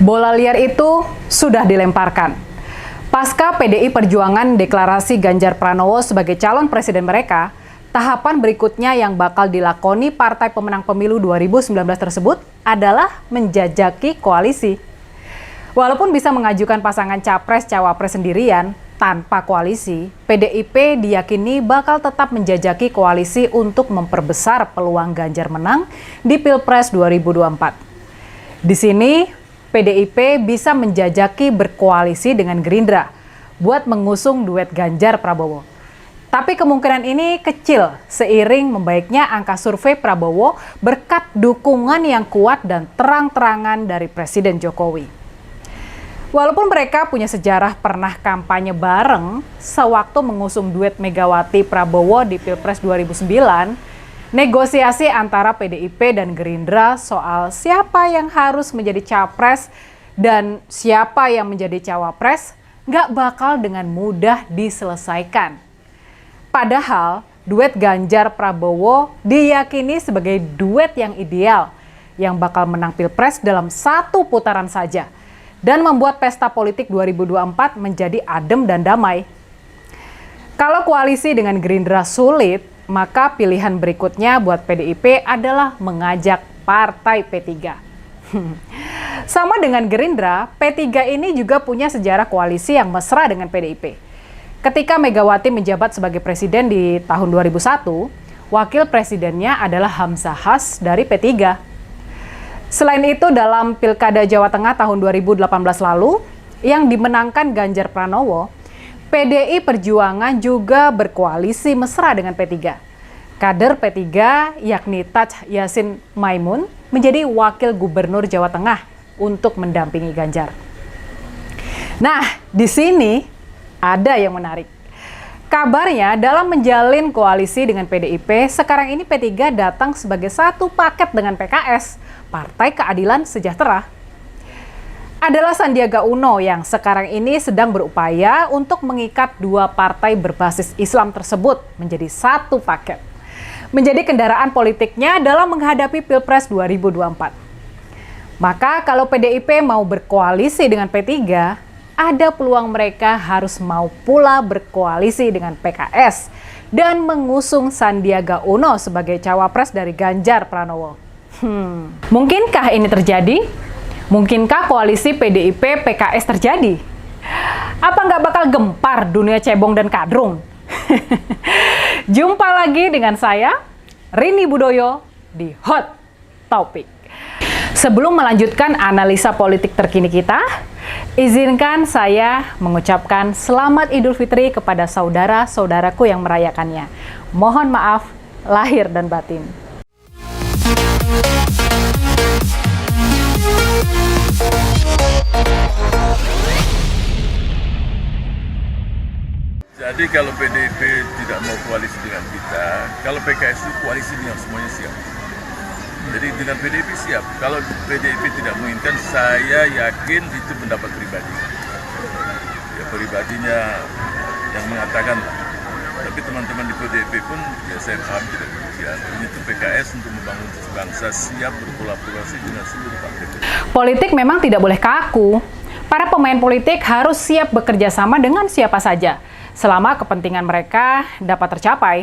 Bola liar itu sudah dilemparkan. Pasca PDI Perjuangan deklarasi Ganjar Pranowo sebagai calon presiden mereka, tahapan berikutnya yang bakal dilakoni partai pemenang pemilu 2019 tersebut adalah menjajaki koalisi. Walaupun bisa mengajukan pasangan capres-cawapres sendirian tanpa koalisi, PDIP diyakini bakal tetap menjajaki koalisi untuk memperbesar peluang Ganjar menang di Pilpres 2024. Di sini, PDIP bisa menjajaki berkoalisi dengan Gerindra buat mengusung duet Ganjar Prabowo. Tapi kemungkinan ini kecil seiring membaiknya angka survei Prabowo berkat dukungan yang kuat dan terang-terangan dari Presiden Jokowi. Walaupun mereka punya sejarah pernah kampanye bareng sewaktu mengusung duet Megawati Prabowo di Pilpres 2009, negosiasi antara PDIP dan Gerindra soal siapa yang harus menjadi capres dan siapa yang menjadi cawapres nggak bakal dengan mudah diselesaikan. Padahal duet Ganjar Prabowo diyakini sebagai duet yang ideal yang bakal menang Pilpres dalam satu putaran saja dan membuat pesta politik 2024 menjadi adem dan damai. Kalau koalisi dengan Gerindra sulit, maka pilihan berikutnya buat PDIP adalah mengajak partai P3. Sama dengan Gerindra, P3 ini juga punya sejarah koalisi yang mesra dengan PDIP. Ketika Megawati menjabat sebagai presiden di tahun 2001, wakil presidennya adalah Hamzahas dari P3. Selain itu, dalam Pilkada Jawa Tengah tahun 2018 lalu, yang dimenangkan Ganjar Pranowo, PDI Perjuangan juga berkoalisi mesra dengan P3. Kader P3 yakni Taj Yassin Maimun menjadi wakil gubernur Jawa Tengah untuk mendampingi Ganjar. Nah, di sini ada yang menarik. Kabarnya dalam menjalin koalisi dengan PDIP, sekarang ini P3 datang sebagai satu paket dengan PKS, Partai Keadilan Sejahtera. Adalah Sandiaga Uno yang sekarang ini sedang berupaya untuk mengikat dua partai berbasis Islam tersebut menjadi satu paket. Menjadi kendaraan politiknya dalam menghadapi Pilpres 2024. Maka kalau PDIP mau berkoalisi dengan P3, ada peluang mereka harus mau pula berkoalisi dengan PKS dan mengusung Sandiaga Uno sebagai cawapres dari Ganjar Pranowo. Mungkinkah ini terjadi? Mungkinkah koalisi PDIP PKS terjadi? Apa nggak bakal gempar dunia cebong dan kadrung? Jumpa lagi dengan saya, Rini Budoyo, di Hot Topic. Sebelum melanjutkan analisa politik terkini kita, izinkan saya mengucapkan Selamat Idul Fitri kepada saudara-saudaraku yang merayakannya. Mohon maaf lahir dan batin. Jadi kalau PDIP tidak mau koalisi dengan kita, kalau PKS itu koalisi dengan semuanya siap. Jadi dengan PDIP siap. Kalau PDIP tidak menginginkan, saya yakin itu pendapat pribadi. Ya pribadinya yang mengatakan lah. Tapi teman-teman di PDIP pun ya saya paham tidak demikian. Ini itu PKS untuk membangun bangsa siap berkolaborasi dengan seluruh partai. Politik memang tidak boleh kaku. Para pemain politik harus siap bekerja sama dengan siapa saja, selama kepentingan mereka dapat tercapai.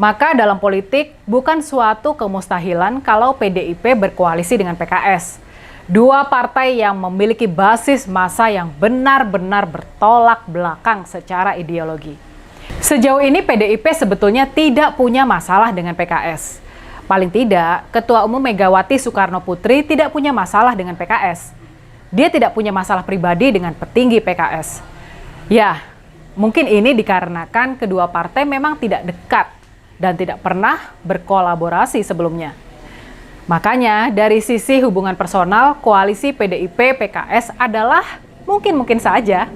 Maka dalam politik bukan suatu kemustahilan kalau PDIP berkoalisi dengan PKS. Dua partai yang memiliki basis massa yang benar-benar bertolak belakang secara ideologi. Sejauh ini PDIP sebetulnya tidak punya masalah dengan PKS. Paling tidak, Ketua Umum Megawati Soekarno Putri tidak punya masalah dengan PKS. Dia tidak punya masalah pribadi dengan petinggi PKS. Ya, mungkin ini dikarenakan kedua partai memang tidak dekat dan tidak pernah berkolaborasi sebelumnya. Makanya dari sisi hubungan personal, koalisi PDIP-PKS adalah mungkin saja.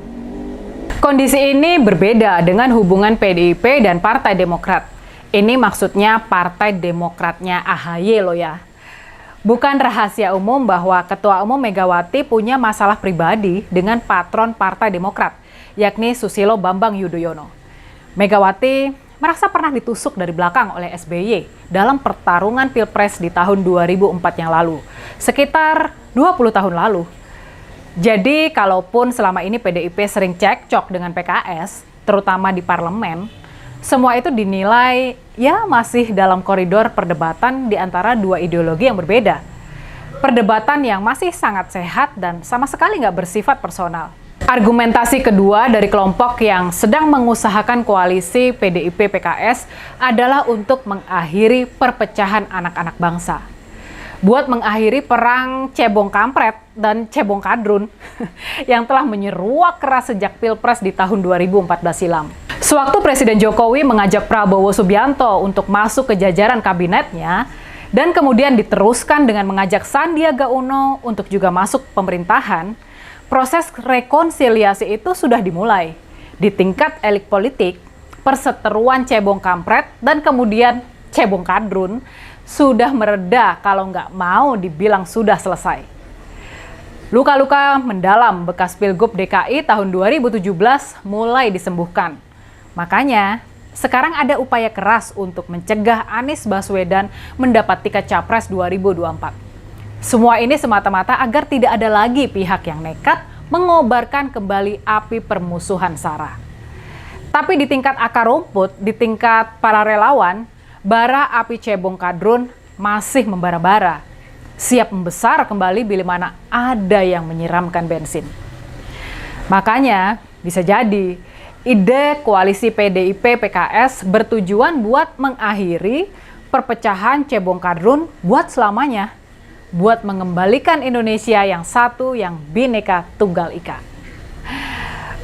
Kondisi ini berbeda dengan hubungan PDIP dan Partai Demokrat. Ini maksudnya Partai Demokratnya AHY loh ya. Bukan rahasia umum bahwa Ketua Umum Megawati punya masalah pribadi dengan patron Partai Demokrat, yakni Susilo Bambang Yudhoyono. Megawati merasa pernah ditusuk dari belakang oleh SBY dalam pertarungan Pilpres di tahun 2004 yang lalu, sekitar 20 tahun lalu. Jadi kalaupun selama ini PDIP sering cekcok dengan PKS, terutama di parlemen, semua itu dinilai ya masih dalam koridor perdebatan di antara dua ideologi yang berbeda. Perdebatan yang masih sangat sehat dan sama sekali nggak bersifat personal. Argumentasi kedua dari kelompok yang sedang mengusahakan koalisi PDIP-PKS adalah untuk mengakhiri perpecahan anak-anak bangsa. Buat mengakhiri perang cebong kampret dan cebong kadrun yang telah menyeruak keras sejak Pilpres di tahun 2014 silam. Sewaktu Presiden Jokowi mengajak Prabowo Subianto untuk masuk ke jajaran kabinetnya, dan kemudian diteruskan dengan mengajak Sandiaga Uno untuk juga masuk pemerintahan, proses rekonsiliasi itu sudah dimulai. Di tingkat elit politik, perseteruan cebong kampret dan kemudian cebong kadrun sudah mereda kalau nggak mau dibilang sudah selesai. Luka-luka mendalam bekas Pilgub DKI tahun 2017 mulai disembuhkan. Makanya, sekarang ada upaya keras untuk mencegah Anies Baswedan mendapat tiket Capres 2024. Semua ini semata-mata agar tidak ada lagi pihak yang nekat mengobarkan kembali api permusuhan SARA. Tapi di tingkat akar rumput, di tingkat para relawan, bara api cebong kadrun masih membara-bara, siap membesar kembali bila mana ada yang menyiramkan bensin. Makanya, bisa jadi ide koalisi PDIP-PKS bertujuan buat mengakhiri perpecahan cebong kadrun buat selamanya, buat mengembalikan Indonesia yang satu, yang Bhinneka Tunggal Ika.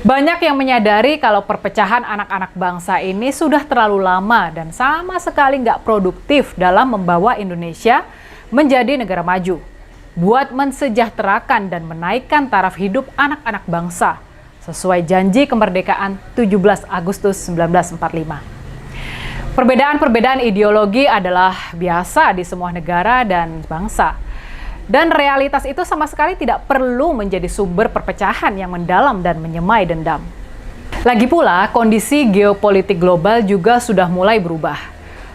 Banyak yang menyadari kalau perpecahan anak-anak bangsa ini sudah terlalu lama dan sama sekali nggak produktif dalam membawa Indonesia menjadi negara maju, buat mensejahterakan dan menaikkan taraf hidup anak-anak bangsa, sesuai janji kemerdekaan 17 Agustus 1945. Perbedaan-perbedaan ideologi adalah biasa di semua negara dan bangsa. Dan realitas itu sama sekali tidak perlu menjadi sumber perpecahan yang mendalam dan menyemai dendam. Lagi pula, kondisi geopolitik global juga sudah mulai berubah.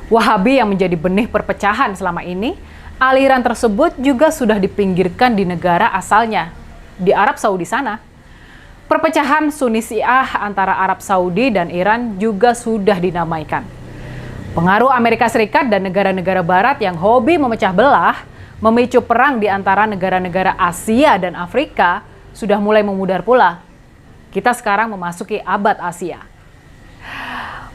Wahabi yang menjadi benih perpecahan selama ini, aliran tersebut juga sudah dipinggirkan di negara asalnya, di Arab Saudi sana. Perpecahan Sunni Syiah antara Arab Saudi dan Iran juga sudah dinamaikan. Pengaruh Amerika Serikat dan negara-negara barat yang hobi memecah belah, memicu perang di antara negara-negara Asia dan Afrika sudah mulai memudar pula. Kita sekarang memasuki abad Asia.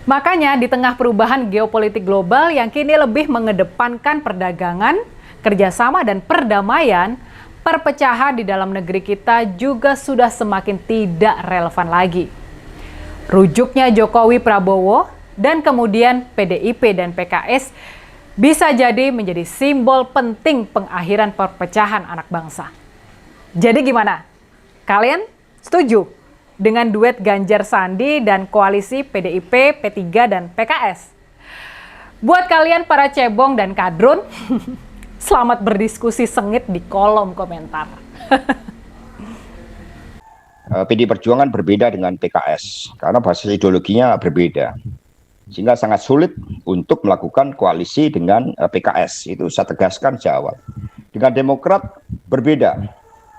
Makanya di tengah perubahan geopolitik global yang kini lebih mengedepankan perdagangan, kerjasama dan perdamaian, perpecahan di dalam negeri kita juga sudah semakin tidak relevan lagi. Rujuknya Jokowi Prabowo dan kemudian PDIP dan PKS bisa jadi menjadi simbol penting pengakhiran perpecahan anak bangsa. Jadi gimana? Kalian setuju dengan duet Ganjar Sandi dan koalisi PDIP, P3, dan PKS? Buat kalian para cebong dan kadrun, selamat berdiskusi sengit di kolom komentar. PDI Perjuangan berbeda dengan PKS karena basis ideologinya berbeda. Sehingga sangat sulit untuk melakukan koalisi dengan PKS, itu saya tegaskan sejak awal. Dengan Demokrat berbeda,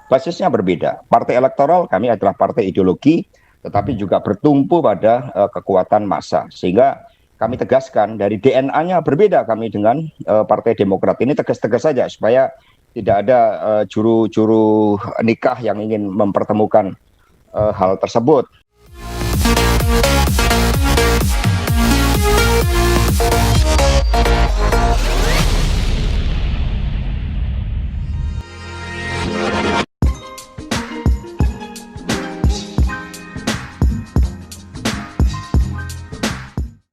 basisnya berbeda. Partai elektoral kami adalah partai ideologi, tetapi juga bertumpu pada kekuatan massa. Sehingga kami tegaskan dari DNA-nya berbeda kami dengan Partai Demokrat. Ini tegas-tegas saja supaya tidak ada juru-juru nikah yang ingin mempertemukan hal tersebut.